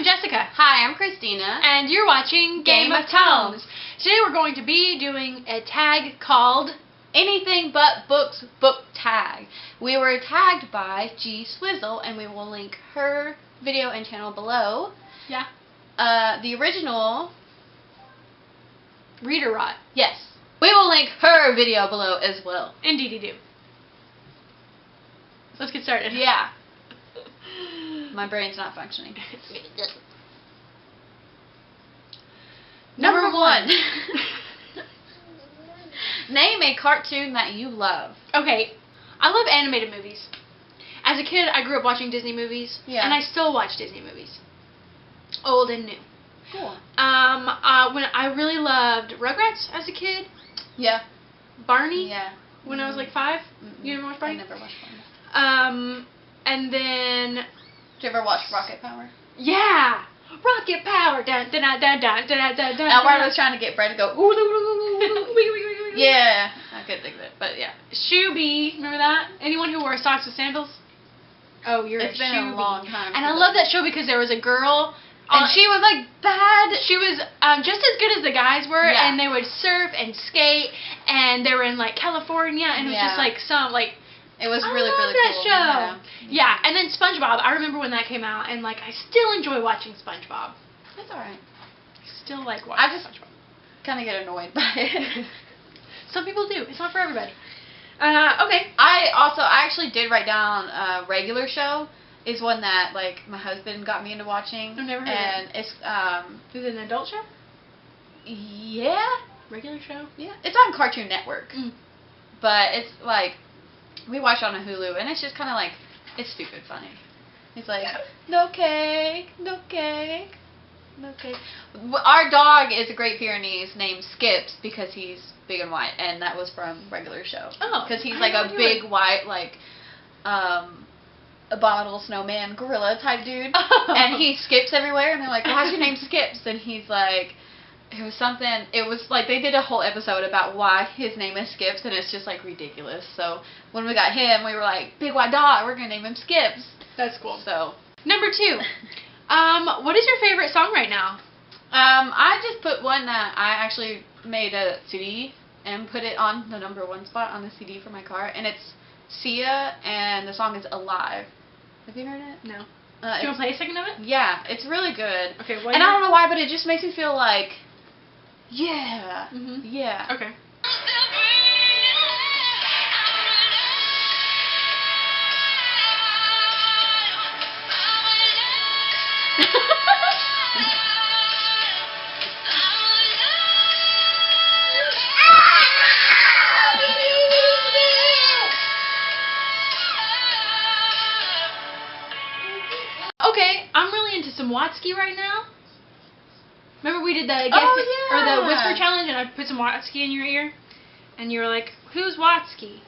I'm Jessica. Hi, I'm Christeena. And you're watching Game of Tomes. Today we're going to be doing a tag called Anything But Books Book Tag. We were tagged by G-Swizzel, and we will link her video and channel below. Yeah. The original ReadorRot. Yes. We will link her video below as well. Indeedy do. Let's get started. Yeah. My brain's not functioning. Number one. Name a cartoon that you love. Okay, I love animated movies. As a kid, I grew up watching Disney movies, and I still watch Disney movies, old and new. Cool. When I really loved Rugrats as a kid. Yeah. Barney. Yeah. When I was like 5. You never watched Barney? I never watched Barney. And then. Did you ever watch Rocket Power? Yeah. Rocket Power. Dun dun dun dun dun dun dun dun. Albert was trying to get Brett to go. Yeah, I couldn't think of it, but yeah. Shooby, remember that? Anyone who wore socks with sandals? Oh, you're It's a been Shooby. a long time. And I love that show because there was a girl. And she was like bad. She was just as good as the guys were, and they would surf and skate, and they were in like California, and it was just like some like. It was really that cool. Show. Yeah, and then SpongeBob. I remember when that came out, and like I still enjoy watching SpongeBob. That's alright. I still like watching SpongeBob. Kind of get annoyed by it. Some people do. It's not for everybody. Okay. I actually did write down Regular Show. Is one that like my husband got me into watching. I've never heard of it. And it's Is it an adult show? Yeah. Regular show? Yeah. It's on Cartoon Network. Mm. But it's like we watch it on a Hulu, and it's just kind of like it's stupid funny. It's like no cake, no cake, no cake. Our dog is a Great Pyrenees named Skips because he's big and white, and that was from Regular Show. Oh. Because he's like a big white like abominable snowman gorilla type dude. And he skips everywhere, and they're like, why's your name Skips? And he's like, it was like they did a whole episode about why his name is Skips, and it's just like ridiculous. So when we got him, we were like, big white dog, we're gonna name him Skips. That's cool. So number 2. What is your favorite song right now? I just put one that I actually made a CD and put it on the number 1 spot on the CD for my car, and it's Sia, and the song is Alive. Have you heard it? No. Do you want to play a second of it? Yeah, it's really good. Okay. And I don't know why, but it just makes me feel like, yeah, yeah. Okay. Okay, I'm really into some Watsky right now. Remember we did the or the whisper challenge, and I put some Watsky in your ear, and you were like, "Who's Watsky?"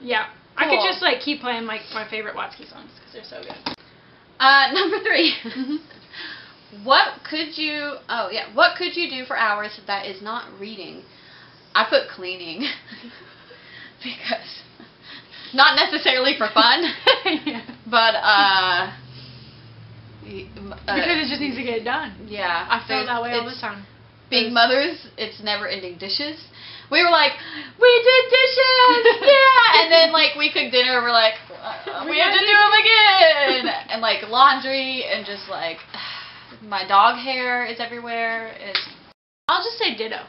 Yeah, cool. I could just like keep playing my favorite Watsky songs because they're so good. Number 3. What could you do for hours that is not reading? I put cleaning because not necessarily for fun, but because it just needs to get done. Yeah, I feel that way all the time. Being mothers, it's never-ending dishes. We were like, we did dishes, yeah, and then like we cooked dinner. We're like, we have to do them again, and like laundry, and just like my dog hair is everywhere. I'll just say ditto.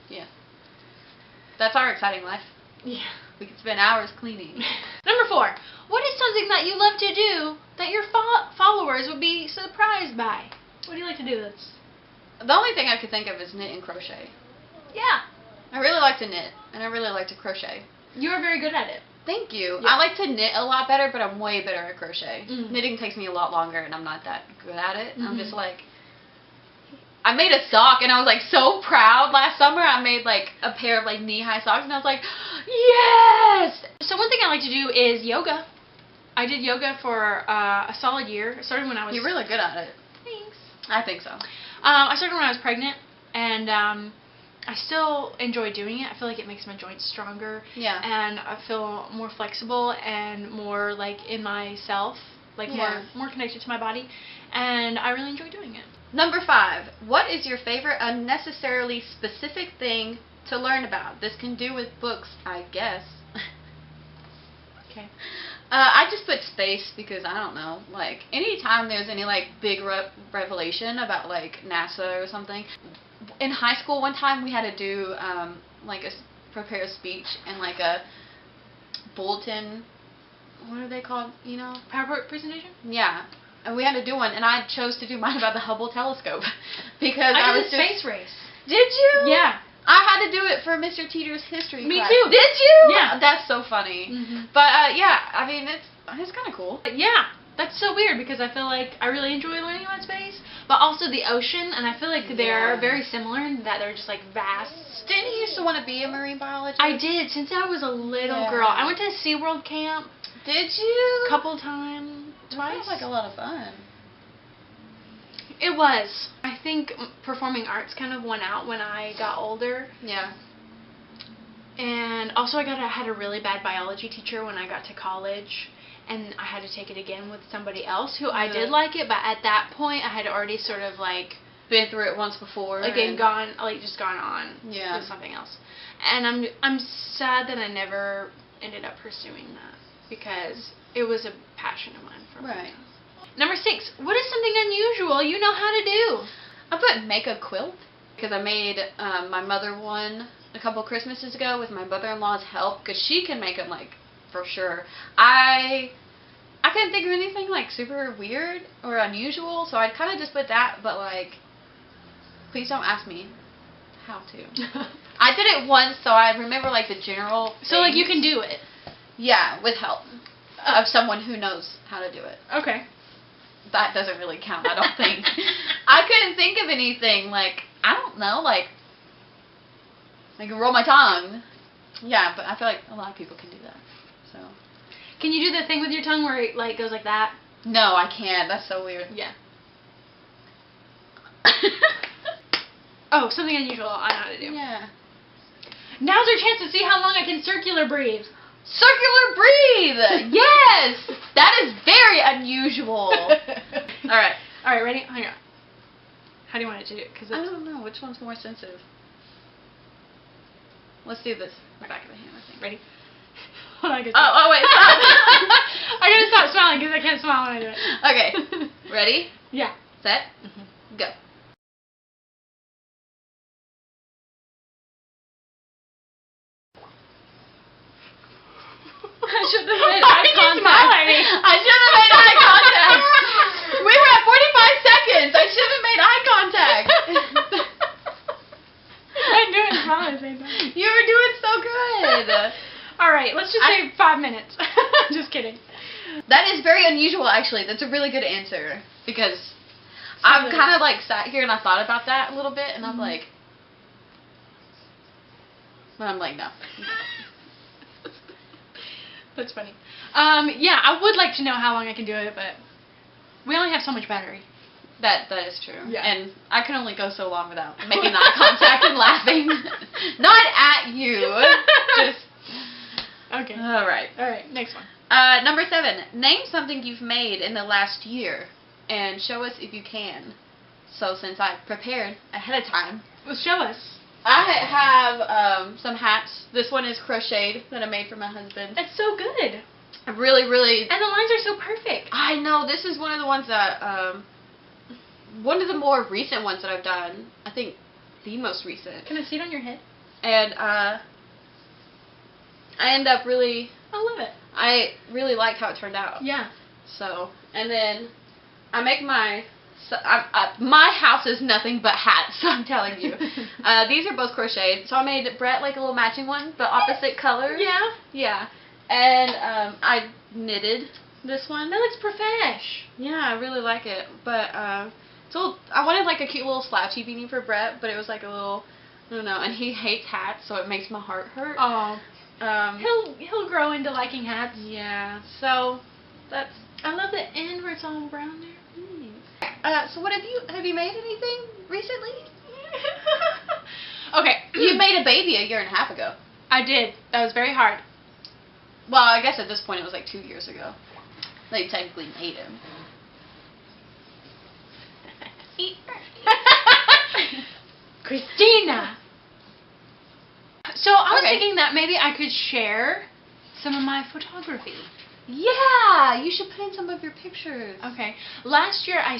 Yeah, that's our exciting life. Yeah, we could spend hours cleaning. Number 4. What is something that you love to do that your followers would be surprised by? What do you like to do that's... The only thing I could think of is knit and crochet. Yeah. I really like to knit, and I really like to crochet. You are very good at it. Thank you. Yeah. I like to knit a lot better, but I'm way better at crochet. Mm. Knitting takes me a lot longer, and I'm not that good at it. Mm-hmm. I'm just like, I made a sock, and I was like so proud last summer. I made like a pair of like knee-high socks, and I was like, yes! So one thing I like to do is yoga. I did yoga for a solid year. I started when I was... You're really good at it. Thanks. I think so. I started when I was pregnant, and I still enjoy doing it. I feel like it makes my joints stronger. Yeah. And I feel more flexible and more like in myself, like more connected to my body, and I really enjoy doing it. Number 5. What is your favorite unnecessarily specific thing to learn about? This can do with books, I guess. Okay. I just put space because I don't know. Like, anytime there's any like big revelation about like NASA or something. In high school, one time we had to do like prepare a speech and like a bulletin. What are they called? You know? PowerPoint presentation? Yeah. And we had to do one, and I chose to do mine about the Hubble telescope because I was did a space race. Did you? Yeah. I had to do it for Mr. Teeter's history Me class. too. Did you? Yeah. That's so funny. Mm-hmm. But yeah, I mean it's kind of cool. Yeah. That's so weird because I feel like I really enjoy learning about space, but also the ocean, and I feel like they're very similar in that they're just like vast. Didn't you used to want to be a marine biologist? I did since I was a little girl. I went to a SeaWorld camp. Did you? A couple times. Twice. Sounds like a lot of fun. It was. I think performing arts kind of went out when I got older. Yeah. And also I had a really bad biology teacher when I got to college, and I had to take it again with somebody else who I did like it, but at that point I had already sort of like been through it once before. Again, gone on to something else. And I'm sad that I never ended up pursuing that because it was a passion of mine for a long time. Number 6, what is something unusual you know how to do? I put make a quilt because I made my mother one a couple Christmases ago with my mother-in-law's help because she can make them like for sure. I couldn't think of anything like super weird or unusual, so I kind of just put that, but like please don't ask me how to. I did it once, so I remember like the general things. So like you can do it. Yeah, with help of someone who knows how to do it. Okay. That doesn't really count, I don't think. I couldn't think of anything, like, I don't know, like roll my tongue. Yeah, but I feel like a lot of people can do that, so. Can you do the thing with your tongue where it, like, goes like that? No, I can't. That's so weird. Yeah. Oh, something unusual I know how to do. Yeah. Now's our chance to see how long I can circular breathe. Circular breathe! Yes! That is very unusual. Alright. Alright, ready? Hang on. How do you want it to do it? I don't know. Which one's more sensitive? Let's do this. The back of the hand, I think. Ready? Hold on, wait. Stop. I gotta stop smiling because I can't smile when I do it. Okay. Ready? Yeah. Set? Go. I should have made eye contact. I should have made eye contact. We were at 45 seconds. I should have made eye contact. I'm doing smile at the same time. You were doing so good. All right, let's just say 5 minutes. Just kidding. That is very unusual, actually. That's a really good answer because I've kind of like sat here and I thought about that a little bit, and I'm like, but I'm like, no. That's funny. Yeah, I would like to know how long I can do it, but we only have so much battery. That is true. Yeah. And I can only go so long without making eye contact and laughing. Not at you. Just. Okay. All right. All right. Next one. Number 7. Name something you've made in the last year and show us if you can. So since I prepared ahead of time. Well, show us. I have some hats. This one is crocheted that I made for my husband. It's so good. I really. And the lines are so perfect. I know. This is one of the ones that, one of the more recent ones that I've done. I think the most recent. Can I see it on your head? And, I end up really. I love it. I really liked how it turned out. Yeah. So, and then I make my. So my house is nothing but hats, I'm telling you. These are both crocheted. So I made Brett like a little matching one, but opposite colors. Yeah. Yeah. And I knitted this one. That looks profesh. Yeah, I really like it. But so I wanted like a cute little slouchy beanie for Brett, but it was like a little, I don't know. And he hates hats, so it makes my heart hurt. Oh. He'll grow into liking hats. Yeah. So that's. I love the end where it's all brown there. So what have you made anything recently? Okay. You made a baby a year and a half ago. I did. That was very hard. Well, I guess at this point it was like 2 years ago. They technically made him. Christeena. So I was thinking that maybe I could share some of my photography. Yeah, you should put in some of your pictures. Okay. Last year I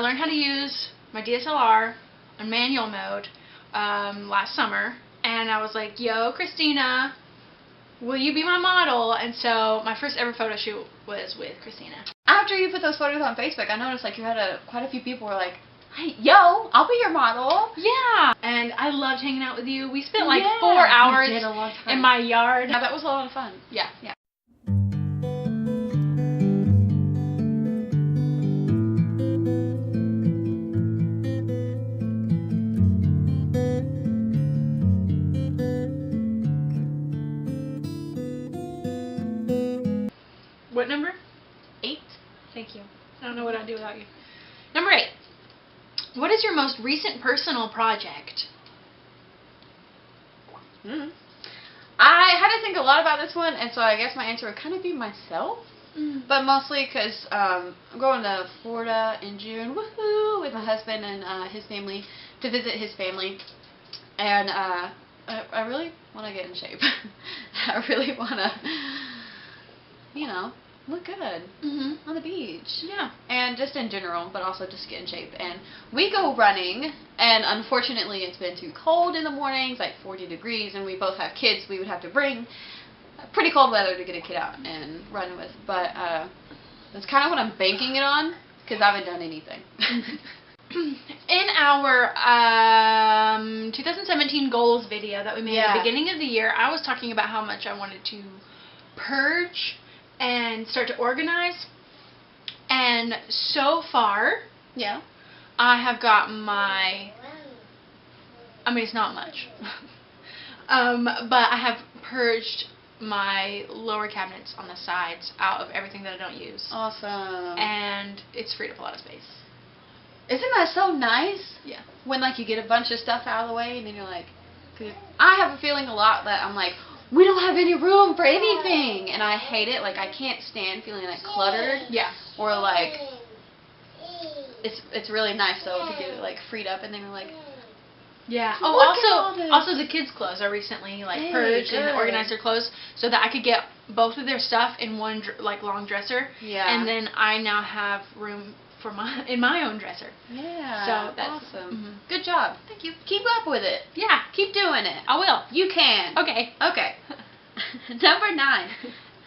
learned how to use my DSLR on manual mode last summer. And I was like, yo, Christeena, will you be my model? And so my first ever photo shoot was with Christeena. After you put those photos on Facebook, I noticed like you had quite a few people were like, hey, yo, I'll be your model. Yeah. And I loved hanging out with you. We spent like 4 hours in my yard. Yeah, that was a lot of fun. Yeah. Yeah. What number? 8. Thank you. I don't know what I'd do without you. Number 8. What is your most recent personal project? I had to think a lot about this one, and so I guess my answer would kind of be myself. But mostly because I'm going to Florida in June, woohoo, with my husband and his family to visit his family. And I really want to get in shape. I really want to, look good on the beach. Yeah. And just in general, but also just get in shape. And we go running, and unfortunately it's been too cold in the mornings, like 40 degrees, and we both have kids. We would have to bring pretty cold weather to get a kid out and run with. But that's kind of what I'm banking it on, because I haven't done anything. In our 2017 goals video that we made at the beginning of the year, I was talking about how much I wanted to purge and start to organize. And so far, I have got it's not much, but I have purged my lower cabinets on the sides out of everything that I don't use. Awesome. And it's freed up a lot of space. Isn't that so nice? Yeah. When, like, you get a bunch of stuff out of the way, and then you're like, cause I have a feeling a lot that I'm like, we don't have any room for anything, and I hate it. Like, I can't stand feeling, like, cluttered. Yeah. Or, like, it's really nice, though, to get it, like, freed up, and then you're like, yeah. Oh, also the kids' clothes. I recently, like, purged and organized their clothes so that I could get both of their stuff in one, long dresser. Yeah. And then I now have room for in my own dresser. Yeah. So that's awesome. Good job. Thank you. Keep up with it. Yeah. Keep doing it. I will. You can. Okay. Okay. Number 9.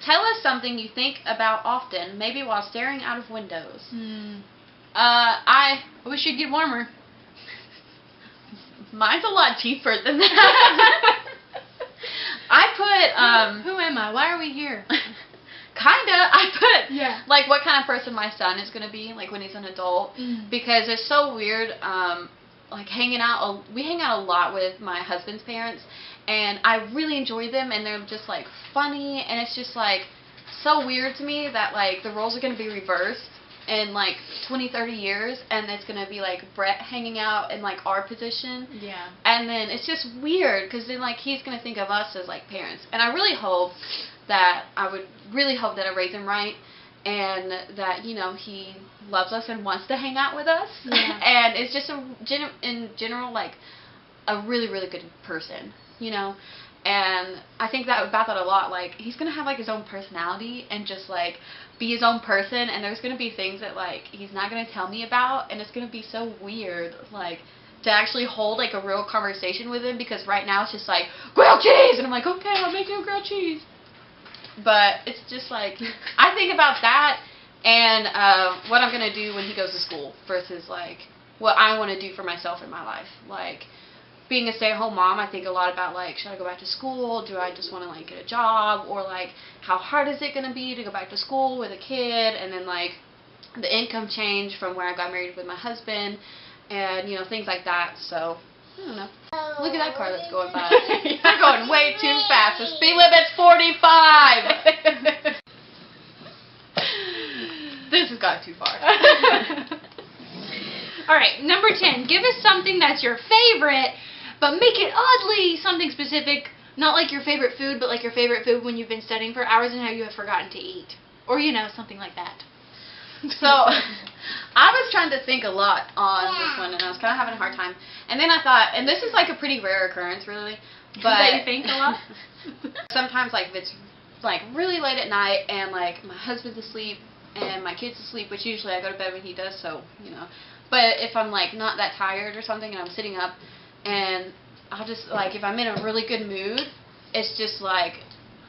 Tell us something you think about often, maybe while staring out of windows. I wish you'd get warmer. Mine's a lot cheaper than that. I put who am I? Why are we here? Kinda. I put like what kind of person my son is gonna be, like when he's an adult, because it's so weird. Like hanging out, we hang out a lot with my husband's parents, and I really enjoy them, and they're just like funny, and it's just like so weird to me that like the roles are gonna be reversed in like 20-30 years, and it's gonna be like Brett hanging out in like our position. Yeah. And then it's just weird because then like he's gonna think of us as like parents, and I really hope that I raise him right, and that he loves us and wants to hang out with us. Yeah. And it's just in general like a really really good person, And I think about that a lot. Like he's gonna have like his own personality and just like be his own person, and there's gonna be things that like he's not gonna tell me about, and it's gonna be so weird like to actually hold like a real conversation with him, because right now it's just like grilled cheese, and I'm like, okay, I'll make you a grilled cheese. But it's just like I think about that and what I'm gonna do when he goes to school versus like what I want to do for myself in my life. Like being a stay-at-home mom, I think a lot about, like, should I go back to school? Do I just want to, like, get a job? Or, like, how hard is it going to be to go back to school with a kid? And then, like, the income change from where I got married with my husband and, you know, things like that. So, I don't know. Look at that car that's going by. You're going way too fast. The speed limit's 45! This has gone too far. Alright, number 10. Give us something that's your favorite, but make it oddly something specific. Not like your favorite food, but like your favorite food when you've been studying for hours and how you have forgotten to eat. Or, you know, something like that. So, I was trying to think a lot on this one, and I was kind of having a hard time. And then I thought, and this is like a pretty rare occurrence, really. But that you think a lot? Sometimes, like, if it's like really late at night and like my husband's asleep and my kid's asleep, which usually I go to bed when he does, so, you know. But if I'm like not that tired or something and I'm sitting up, and I'll just, like, if I'm in a really good mood, it's just like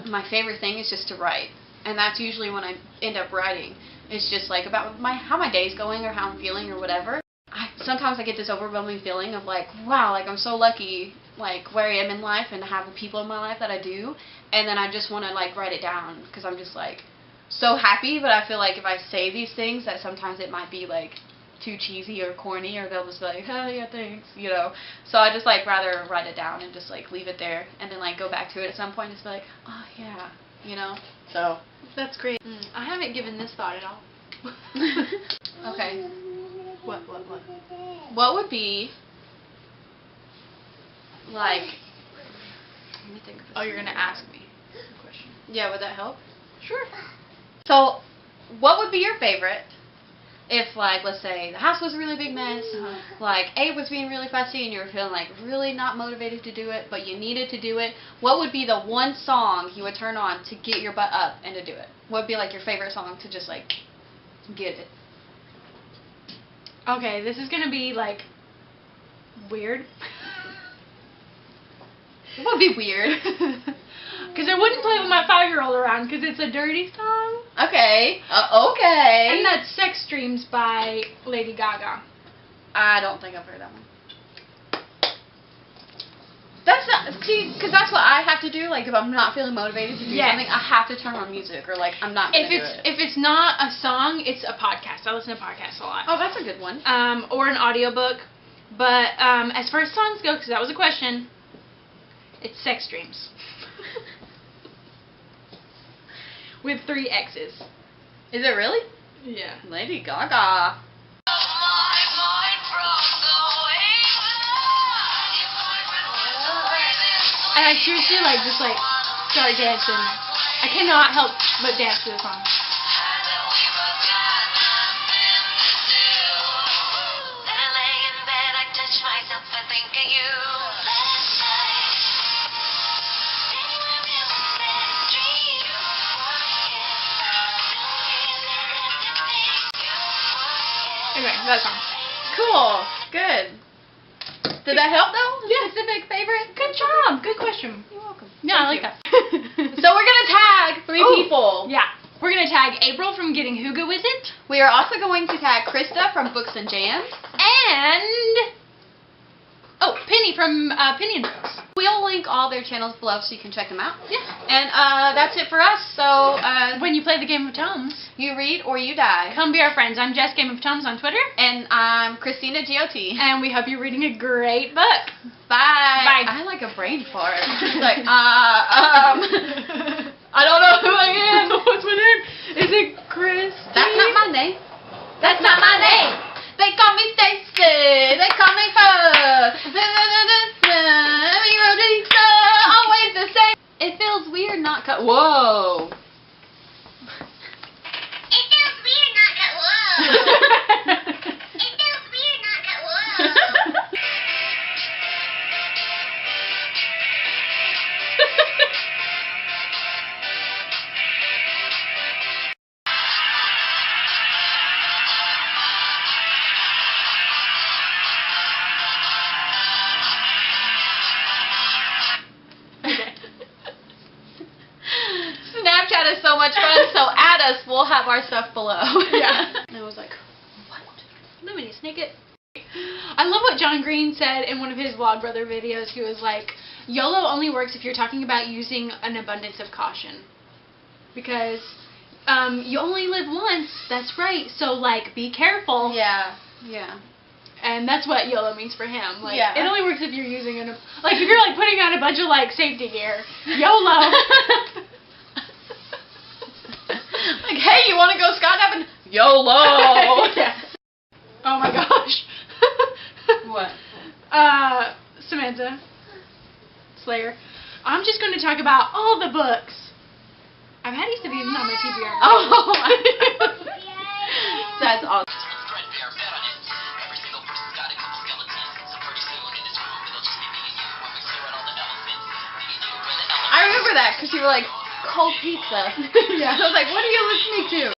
my favorite thing is just to write. And that's usually when I end up writing. It's just like about how my day's going or how I'm feeling or whatever. Sometimes I get this overwhelming feeling of like, wow, like I'm so lucky, like where I am in life and to have the people in my life that I do. And then I just want to like write it down because I'm just like so happy. But I feel like if I say these things that sometimes it might be like too cheesy or corny, or they'll just be like, oh yeah, thanks, you know. So I just like rather write it down and just like leave it there and then like go back to it at some point and just be like, oh yeah, you know. So that's great. I haven't given this thought at all. Okay. What? What would be like? Let me think of this. Oh, you're gonna ask me a question. Yeah, would that help? Sure. So, what would be your favorite if, like, let's say the house was a really big mess, like Abe was being really fussy and you were feeling like really not motivated to do it, but you needed to do it? What would be the one song you would turn on to get your butt up and to do it? What would be like your favorite song to just like get it? Okay, this is gonna be like weird. It would be weird. Because I wouldn't play with my 5-year-old around because it's a dirty song. Okay. Okay. And that's Sex Dreams by Lady Gaga. I don't think I've heard that one. That's not, see, because that's what I have to do. Like, if I'm not feeling motivated to do something, I have to turn on music, or like I'm not gonna do it. If it's not a song, it's a podcast. I listen to podcasts a lot. Oh, that's a good one. Or an audiobook. But as far as songs go, because that was a question, it's Sex Dreams. With 3 X's. Is it really? Yeah. Lady Gaga. And I seriously just start dancing. I cannot help but dance to the song. Anyway, that song. Cool. Good. Did that help though? Yeah. Specific favorite? Good job. Good question. You're welcome. Yeah, I like that. So we're going to tag 3 people. Yeah. We're going to tag April from Getting Hygge with It. We are also going to tag Krista from Books and Jams. And Penny from penniandbooks. We'll link all their channels below so you can check them out. Yeah. And that's it for us. So when you play the Game of Tomes, you read or you die. Come be our friends. I'm Jess Game of Tomes on Twitter. And I'm Christeena GOT. And we hope you're reading a great book. Bye. Bye. I like a brain fart. It's like, I don't know who I am. What's my name? Is it Chris? That's not my name. That's not my name. They call me Stacy. They call me Her. Always the same. It feels weird not cut. Whoa. It feels weird not cut. Whoa. It feels weird not cut. Whoa. Snapchat is so much fun, so add us. We'll have our stuff below. Yeah. And I was like, what? Lemony Snicket. I love what John Green said in one of his Vlogbrother videos. He was like, YOLO only works if you're talking about using an abundance of caution. Because you only live once, that's right. So, like, be careful. Yeah. And that's what YOLO means for him. Like, Yeah. it only works if you're using like, if you're, like, putting on a bunch of, like, safety gear. YOLO. Like, hey, you want to go skydiving? YOLO. Yeah. Oh my gosh. What? Samantha Slayer. I'm just going to talk about all the books. I've had used to these on my TBR. Oh. That's awesome. I remember that because you were like, cold pizza. Yeah. I was like, what are you listening to?